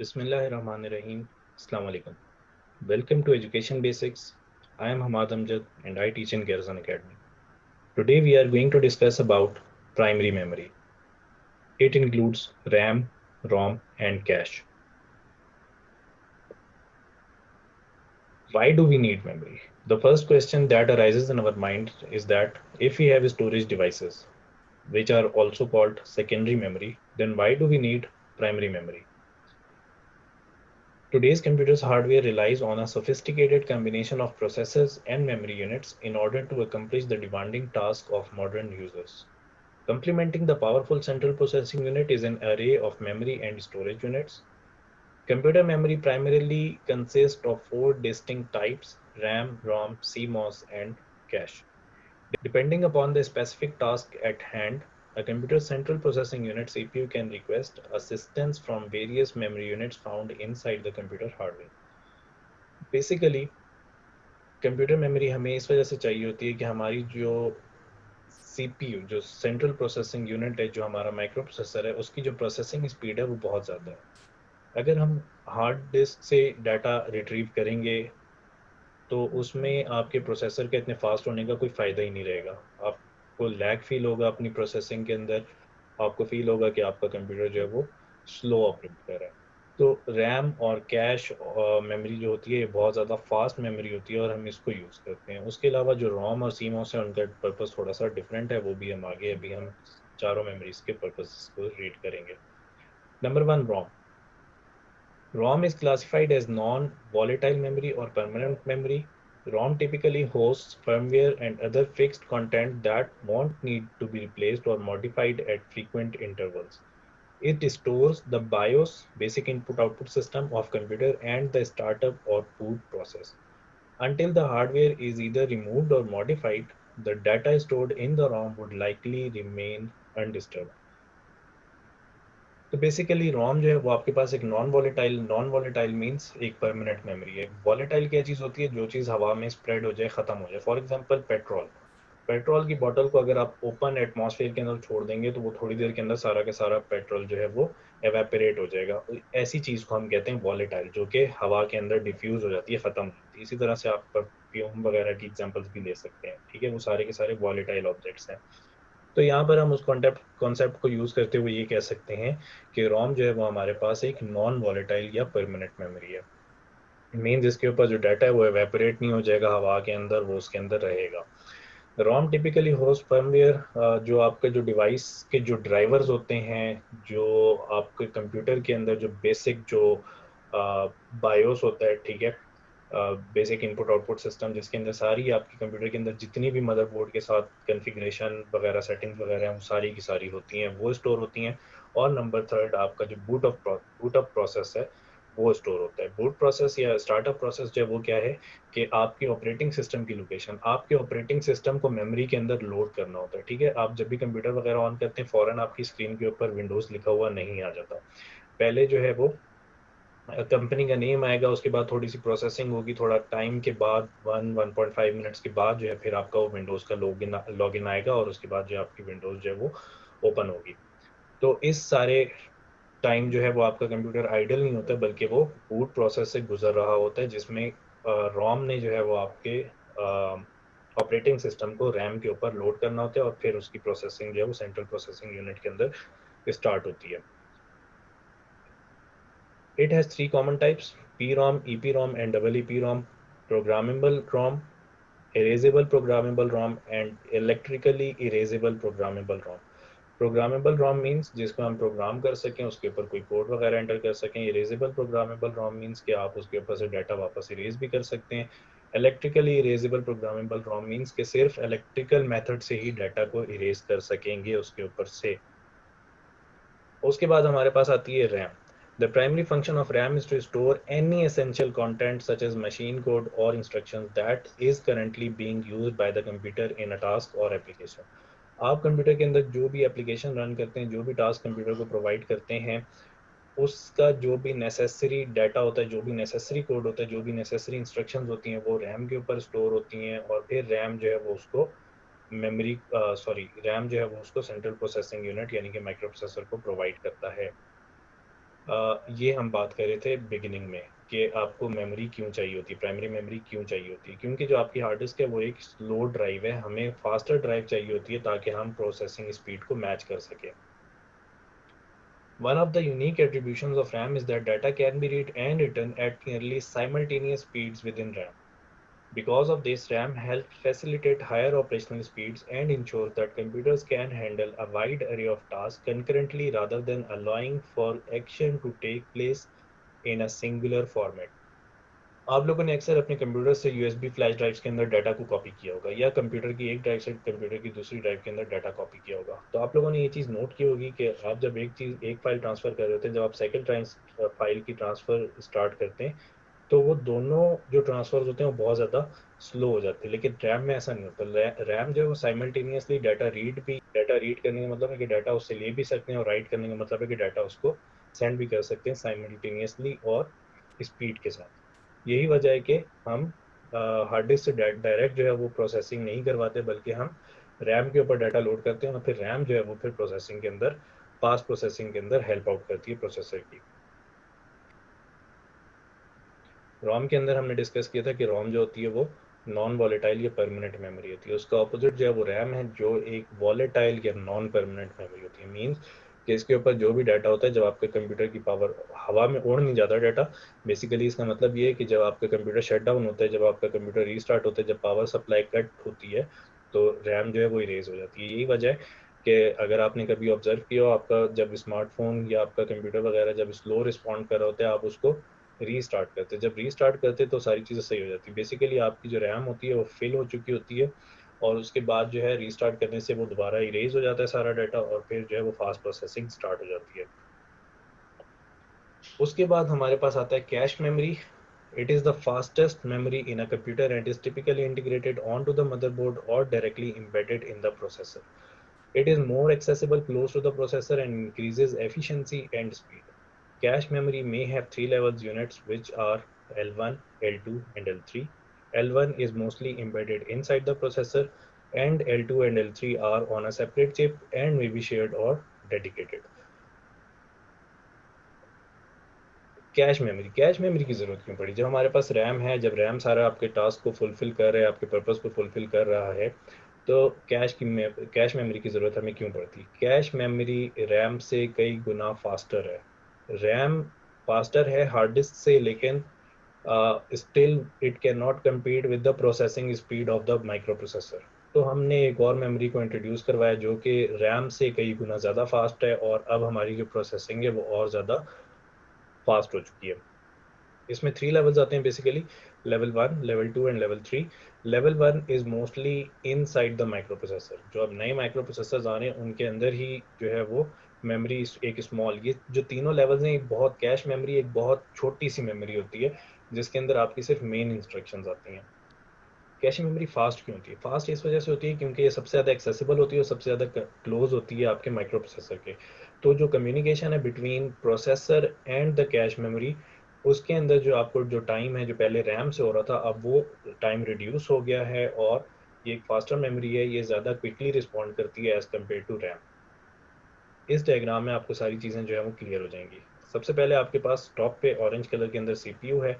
Bismillahirrahmanirrahim. Assalamu alaikum. Welcome to Education Basics. I am Hamad Amjad and I teach in Garrison Academy. Today we are going to discuss about primary memory. It includes RAM, ROM and cache. Why do we need memory? The first question that arises in our mind is that if we have storage devices, which are also called secondary memory, then why do we need primary memory? Today's computer's hardware relies on a sophisticated combination of processors and memory units in order to accomplish the demanding task of modern users. Complementing the powerful central processing unit is an array of memory and storage units. Computer memory primarily consists of four distinct types: RAM, ROM, CMOS, and cache. Depending upon the specific task at hand, a computer's central processing unit CPU can request assistance from various memory units found inside the computer hardware. Basically computer memory हमें इस वजह से चाहिए होती है कि हमारी जो सीपीयू जो सेंट्रल प्रोसेसिंग यूनिट है, जो हमारा माइक्रो प्रोसेसर है, उसकी जो प्रोसेसिंग स्पीड है वो बहुत ज़्यादा है। अगर हम हार्ड डिस्क से डाटा रिट्रीव करेंगे तो उसमें आपके प्रोसेसर के इतने फास्ट होने का कोई फ़ायदा ही नहीं रहेगा। आपको लैग फील होगा अपनी प्रोसेसिंग के अंदर, आपको फील होगा कि आपका कंप्यूटर जो है वो स्लो ऑपरेट कर रहा है। तो रैम और कैश मेमोरी जो होती है ये बहुत ज़्यादा फास्ट मेमोरी होती है और हम इसको यूज़ करते हैं। उसके अलावा जो रोम और सीमॉस है उनका पर्पस थोड़ा सा डिफरेंट है, वो भी हम आगे अभी हम चारों मेमोरीज के पर्पस को रीड करेंगे। Number one, ROM. ROM is classified as non-volatile memory or permanent memory. ROM typically hosts firmware and other fixed content that won't need to be replaced or modified at frequent intervals. It stores the BIOS, basic input-output system of computer, and the startup or boot process. Until the hardware is either removed or modified, the data stored in the ROM would likely remain undisturbed. तो basically रोम जो है वो आपके पास एक non volatile means एक permanent memory है। Volatile क्या चीज़ होती है? जो चीज़ हवा में स्प्रेड हो जाए, ख़त्म हो जाए। For example petrol. पेट्रोल की बॉटल को अगर आप ओपन एटमॉस्फेयर के अंदर छोड़ देंगे तो वो थोड़ी देर के अंदर सारा का सारा पेट्रोल जो है वो एवेपोरेट हो जाएगा। ऐसी चीज़ को हम कहते हैं वॉलेटाइल, जो कि हवा के अंदर डिफ्यूज हो जाती है, ख़त्म हो जाती है। इसी तरह से आप परफ्यूम वगैरह की एग्जांपल्स भी ले सकते हैं। ठीक है, वो सारे के सारे वॉलेटाइल ऑब्जेक्ट्स हैं। तो यहाँ पर हम उस कॉन्टेप्ट कॉन्सेप्ट को यूज करते हुए ये कह सकते हैं कि रोम जो है वो हमारे पास एक नॉन वॉलेटाइल या परमानेंट मेमोरी है। मेन जिसके ऊपर जो डाटा है वो एवेपोरेट नहीं हो जाएगा हवा के अंदर, वो उसके अंदर रहेगा। रोम टिपिकली होस्ट फर्मवेयर, जो आपके जो डिवाइस के जो ड्राइवर्स होते हैं, जो आपके कंप्यूटर के अंदर जो बेसिक जो बायोस होता है, ठीक है, बेसिक इनपुट आउटपुट सिस्टम, जिसके अंदर सारी आपकी कंप्यूटर के अंदर जितनी भी मदरबोर्ड के साथ कॉन्फ़िगरेशन वगैरह सेटिंग्स वगैरह हैं वो सारी की सारी होती हैं, वो स्टोर होती हैं। और नंबर थर्ड, आपका जो बूट अप प्रोसेस है वो स्टोर होता है। बूट प्रोसेस या स्टार्टअप प्रोसेस जो है वो क्या है कि आपकी ऑपरेटिंग सिस्टम की लोकेशन, आपके ऑपरेटिंग सिस्टम को मेमोरी के अंदर लोड करना होता है। ठीक है, आप जब भी कंप्यूटर वगैरह ऑन करते हैं फौरन आपकी स्क्रीन के ऊपर विंडोज लिखा हुआ नहीं आ जाता। पहले जो है वो कंपनी का नेम आएगा, उसके बाद थोड़ी सी प्रोसेसिंग होगी, थोड़ा टाइम के बाद 1.5 मिनट्स के बाद जो है फिर आपका वो विंडोज का लॉगिन आएगा और उसके बाद जो आपकी विंडोज जो है वो ओपन होगी। तो इस सारे टाइम जो है वो आपका कंप्यूटर आइडल नहीं होता, बल्कि वो बूट प्रोसेस से गुजर रहा होता है, जिसमें रोम ने जो है वो आपके ऑपरेटिंग सिस्टम को रैम के ऊपर लोड करना होता है और फिर उसकी प्रोसेसिंग जो है वो सेंट्रल प्रोसेसिंग यूनिट के अंदर स्टार्ट होती है। It has three common types: PROM, EPROM, and EEPROM. Programmable ROM, erasable programmable ROM, and electrically erasable programmable ROM. Programmable Rome means जिसको हम प्रोग्राम कर सकें, उसके ऊपर कोई कोड वगैरह एंटर कर सकें। इरेजेबल प्रोग्रामेबल रोम मीन्स कि आप उसके ऊपर से डाटा वापस इरेज भी कर सकते हैं। इलेक्ट्रिकली इरेजेबल प्रोग्रामेबल रोम मीन्स कि सिर्फ इलेक्ट्रिकल मेथड से ही डाटा को इरेज कर सकेंगे उसके ऊपर से। उसके बाद हमारे पास आती है RAM. The primary function of RAM is to store any essential content such as machine code or instructions that is currently being used by the computer in a task or application. आप computer के अंदर जो भी application run करते हैं, जो भी task computer को प्रोवाइड करते हैं, उसका जो भी नेसेसरी डाटा होता है, जो भी नेसेसरी कोड होता है, जो भी नेसेसरी इंस्ट्रक्शंस होती हैं, वो रैम के ऊपर स्टोर होती हैं और फिर रैम जो है वो उसको मेमोरी रैम जो है वो उसको सेंट्रल प्रोसेसिंग यूनिट यानी कि माइक्रो प्रोसेसर को प्रोवाइड करता है। ये हम बात कर रहे थे बिगिनिंग में कि आपको मेमोरी क्यों चाहिए होती है, प्राइमरी मेमोरी क्यों चाहिए होती है, क्योंकि जो आपकी हार्ड डिस्क है वो एक स्लो ड्राइव है, हमें फास्टर ड्राइव चाहिए होती है ताकि हम प्रोसेसिंग स्पीड को मैच कर सकें। One of the unique attributions of RAM is that data can be read and written at nearly simultaneous speeds within RAM. Because of this, RAM helps facilitate higher operational speeds and ensures that computers can handle a wide array of tasks concurrently rather than allowing for action to take place in a singular format. आप लोगों ने अक्सर अपने computer से USB flash drives के अंदर data को copy किया होगा, या कंप्यूटर की एक ड्राइव से कंप्यूटर की दूसरी ड्राइव के अंदर डाटा कॉपी किया होगा। तो आप लोगों ने ये चीज़ नोट की होगी कि आप जब एक फाइल ट्रांसफ़र कर रहे होते हैं, जब आप सेकंड फाइल की ट्रांसफ़र स्टार्ट करते हैं, तो वो दोनों जो ट्रांसफर्स होते हैं वो बहुत ज़्यादा स्लो हो जाते हैं। लेकिन रैम में ऐसा नहीं होता। रैम जो है वो साइमल्टेनियसली डाटा रीड करने का मतलब है कि डाटा उससे ले भी सकते हैं, और राइट करने का मतलब है कि डाटा उसको सेंड भी कर सकते हैं साइमल्टेनियसली और स्पीड के साथ। यही वजह है कि हम हार्ड डिस्क से डायरेक्ट जो है वो प्रोसेसिंग नहीं करवाते, बल्कि हम रैम के ऊपर डाटा लोड करते हैं, और फिर रैम जो है वो फिर प्रोसेसिंग के अंदर, फास्ट प्रोसेसिंग के अंदर हेल्प आउट करती है प्रोसेसर की। रोम के अंदर हमने डिस्कस किया था कि रोम जो होती है वो नॉन वॉलेटाइल या परमानेंट मेमोरी होती है। उसका ऑपोजिट जो है वो रैम है, जो एक वॉलेटाइल या नॉन परमानेंट मेमोरी होती है। मींस कि इसके ऊपर जो भी डाटा होता है, जब आपके कंप्यूटर की पावर हवा में उड़ नहीं जाता डाटा, बेसिकली इसका मतलब ये है कि जब आपका कंप्यूटर शट डाउन होता है, जब आपका कंप्यूटर रीस्टार्ट होता है, जब पावर सप्लाई कट होती है, तो रैम जो है वो इरेज हो जाती है। यही वजह है कि अगर आपने कभी ऑब्जर्व किया हो, आपका जब स्मार्टफोन या आपका कंप्यूटर वगैरह जब स्लो रिस्पॉन्ड कर रहा होता है, आप उसको रीस्टार्ट करते, जब रीस्टार्ट करते तो सारी चीज़ें सही हो जाती है। बेसिकली आपकी जो रैम होती है वो फिल हो चुकी होती है, और उसके बाद जो है रीस्टार्ट करने से वो दोबारा इरेज हो जाता है सारा डाटा, और फिर जो है वो फास्ट प्रोसेसिंग स्टार्ट हो जाती है। उसके बाद हमारे पास आता है cache memory. It is the fastest memory in a computer and is typically integrated onto the motherboard or directly embedded in the processor. It is more accessible close to the processor and increases efficiency and speed. Cache memory may have three levels units, which are L1, L2, and L3. L1 is mostly embedded inside the processor, and L2 and L3 are on a separate chip and may be shared or dedicated. Cache memory की ज़रूरत क्यों पड़ी? जब हमारे पास RAM है, जब RAM सारा आपके टास्क को फुलफिल कर रहा है, आपके पर्पस को फुलफिल कर रहा है, तो कैश मेमोरी की ज़रूरत हमें क्यों पड़ती? कैश मेमोरी रैम से कई गुना फास्टर है। रैम फास्टर है हार्ड डिस्क से, लेकिन still it can not compete with the processing speed of the micro processor. तो हमने एक और मेमोरी को इंट्रोड्यूस करवाया जो कि रैम से कई गुना ज़्यादा फास्ट है, और अब हमारी जो प्रोसेसिंग है वो और ज़्यादा फास्ट हो चुकी है। इसमें थ्री लेवल्स आते हैं basically, level one, level two and level three. Level one is mostly inside the microprocessor. जो अब नए माइक्रो प्रोसेसर आ रहे हैं उनके अंदर ही जो है वो मेमोरी एक स्मॉल, ये जो तीनों लेवल्स हैं, एक बहुत कैश मेमोरी एक बहुत छोटी सी मेमोरी होती है, जिसके अंदर आपकी सिर्फ मेन इंस्ट्रक्शंस आती हैं। कैश मेमोरी फास्ट क्यों होती है? फास्ट इस वजह से होती है क्योंकि ये सबसे ज़्यादा एक्सेसिबल होती है और सबसे ज़्यादा क्लोज होती है आपके माइक्रो प्रोसेसर के। तो जो कम्युनिकेशन है between processor and the cache memory, उसके अंदर जो आपको जो टाइम है, जो पहले रैम से हो रहा था, अब वो टाइम रिड्यूस हो गया है, और ये एक फास्टर मेमोरी है, ये ज़्यादा क्विकली रिस्पॉन्ड करती है एज़ कम्पेयर टू रैम। इस डायग्राम में आपको सारी चीज़ें जो है वो क्लियर हो जाएंगी। सबसे पहले आपके पास टॉप पे ऑरेंज कलर के अंदर सीपीयू है,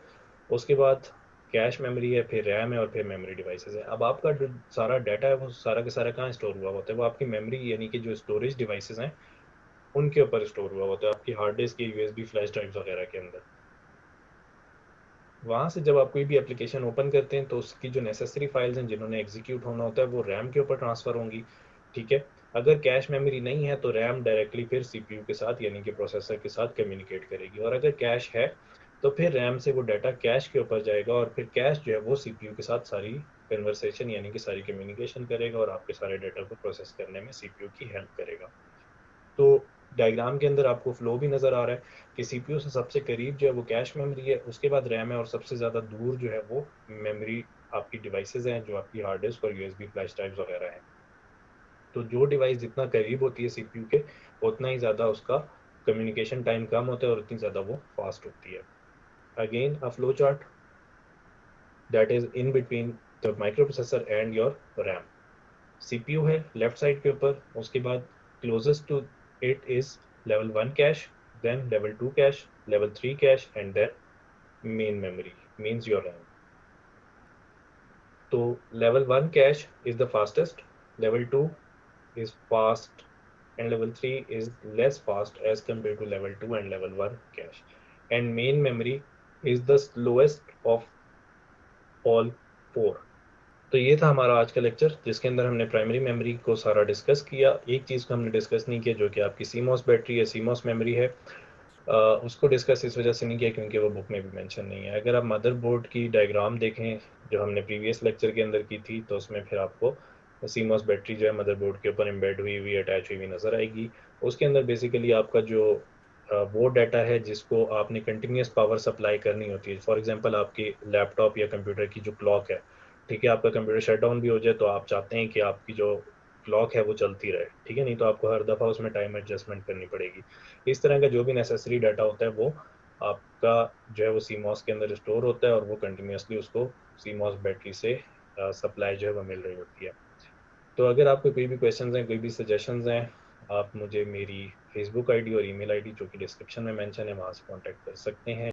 उसके बाद कैश मेमोरी है, फिर रैम है, और फिर मेमोरी डिवाइसेस है। अब आपका जो सारा डाटा है वो सारा का सारा कहाँ स्टोर हुआ होता है? वो आपकी मेमोरी यानी कि जो स्टोरेज डिवाइसेस हैं उनके ऊपर स्टोर हुआ होता है, आपकी हार्ड डिस्क की यूएसबी फ्लैश ड्राइव्स वगैरह के अंदर। वहाँ से जब आप कोई भी एप्लीकेशन ओपन करते हैं तो उसकी जो नेसेसरी फाइल्स हैं जिन्होंने एग्जीक्यूट होना होता है वो रैम के ऊपर ट्रांसफ़र होंगी। ठीक है। अगर कैश मेमोरी नहीं है तो रैम डायरेक्टली फिर सीपीयू के साथ यानी कि प्रोसेसर के साथ कम्युनिकेट करेगी, और अगर कैश है तो फिर रैम से वो डाटा कैश के ऊपर जाएगा, और फिर कैश जो है वो सीपीयू के साथ सारी कन्वर्सेशन यानी कि सारी कम्युनिकेशन करेगा, और आपके सारे डाटा को प्रोसेस करने में सीपीयू की हेल्प करेगा। तो डायग्राम के अंदर आपको फ्लो भी नज़र आ रहा है कि सीपीयू से सबसे करीब जो है वो कैश मेमोरी है, उसके बाद रैम है, और सबसे ज़्यादा दूर जो है वो मेमोरी आपकी डिवाइसेस हैं, जो आपकी हार्ड डिस्क और यूएसबी फ्लैश ड्राइव्स वगैरह हैं। तो जो डिवाइस जितना करीब होती है सीपीयू के, उतना ही ज़्यादा उसका कम्युनिकेशन टाइम कम होता है और उतनी ज़्यादा वो फास्ट होती है। Again a flow chart that is in between the microprocessor and your RAM. CPU है लेफ्ट साइड के ऊपर, उसके बाद closest to it is level one cache, then level 2 cache, level 3 cache, and then main memory means your RAM. So level 1 cache is the fastest, level 2 is fast, and level 3 is less fast as compared to level 2 and level 1 cache. And main memory is the slowest of all four. तो ये था हमारा आज का lecture जिसके अंदर हमने primary memory को सारा डिस्कस किया। एक चीज़ को हमने डिस्कस नहीं किया जो कि आपकी सीमॉस बैटरी या सीमॉस मेमोरी है। उसको डिस्कस इस वजह से नहीं किया क्योंकि वो बुक में भी मेंशन नहीं है। अगर आप मदरबोर्ड की डायग्राम देखें जो हमने प्रीवियस लेक्चर के अंदर की थी तो उसमें फिर आपको सीमॉस बैटरी जो है मदरबोर्ड के ऊपर एम्बेड हुई हुई अटैच हुई हुई नज़र आएगी। उसके अंदर बेसिकली आपका जो वो डाटा है जिसको आपने कंटिन्यूस पावर सप्लाई करनी होती है। फॉर एग्जांपल आपके लैपटॉप या कंप्यूटर की जो क्लॉक है, ठीक है, आपका कंप्यूटर शट डाउन भी हो जाए तो आप चाहते हैं कि आपकी जो क्लॉक है वो चलती रहे, ठीक है, नहीं तो आपको हर दफ़ा उसमें टाइम एडजस्टमेंट करनी पड़ेगी। इस तरह का जो भी नेसेसरी डाटा होता है वो आपका जो है वो सीमॉस के अंदर स्टोर होता है और वो कंटिन्यूसली उसको सीमॉस बैटरी से सप्लाई जो है वो मिल रही होती है। तो अगर आपको कोई भी क्वेश्चंस हैं, कोई भी सजेशंस हैं, आप मुझे मेरी फेसबुक आईडी और ईमेल आईडी जो कि डिस्क्रिप्शन में मेंशन है वहाँ से कॉन्टैक्ट कर सकते हैं।